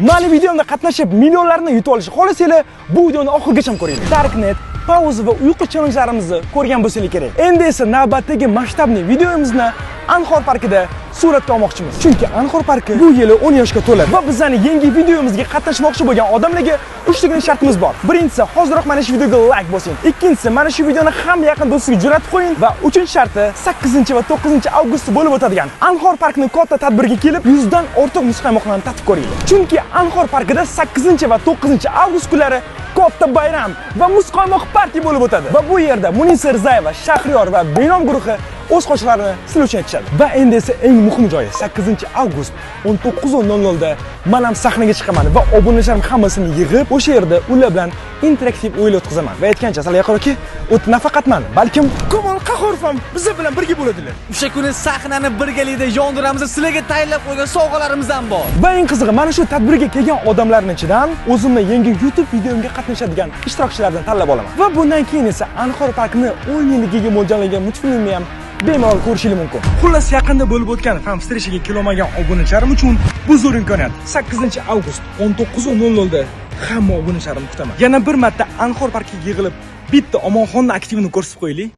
Mana videomda qatnashib millionlarni yutib olishni xohlasanglar, bu videoni oxirigacha ko'ringlar. Darknet, pauza va uyqu challenge'larimizni ko'rgan bo'lsangiz kerak. Endi esa navbatdagi masshtabli videomizni Anhor parkida suratga olmoqchimiz. Chunki Anhor parki bu yili 10 yoshga to'ladi va bizning yangi videomizga qatnashmoqchi bo'lgan odamlarga 3 ta shartimiz bor. Birinchisi, hozirroq mana shu videoga like bosing. Ikkinchisi, mana shu videoni hamma yaqin do'stingizga jo'natib qo'ying va 3-sharti 8 va 9 avgustda bo'lib o'tadigan Anhor parkining katta tadbiriga kelib, 100 dan ortiq muzqaymoqlarni tatib ko'ringlar. Chunki Anhor parkida 8 va 9 avgust kunlari katta bayram va muzqaymoq partiya bo'lib o'tadi. Va bu yerda Munisa Rizayeva, Shahriyor va Benom guruhi o'z qo'shiqlarini sizlar uchun aytishadi. Va endi esa eng muhim joyi 8 avgust 19:00 da men ham sahnaga chiqaman va obunachilarim hammasini yig'ib, o'sha yerda ular bilan interaktiv o'yin o'tkazaman. Va aytgancha, sizlar yaqinki, o't nafaqat men, balkim Komol Qahorov ham bizlar bilan birga bo'ladilar. O'sha kuni sahnani birgalikda yondiramiz, sizlarga tayyorlab qo'ygan sovg'alarimiz ham bor. Va eng qizig'i, mana shu tadbirga kelgan odamlarning ichidan o'zimning yangi YouTube videomga qatnashadigan ishtirokchilardan tanlab olaman. Va bundan keyin esa Anhor parkini 10 yilligiga mo'ljallangan multfilmni ham bemalol ko'rishingiz mumkin. Xullas, yaqinda bo'lib o'tgan fan streshiga kelolmagan obunachilarim uchun bu zo'r imkoniyat. 8 avgust 19:00 da hamma obunachilarimni kutaman. Yana bir marta Anhor parkiga yig'ilib, bitta Omonxonni aktivini ko'rsatib qo'yaylik.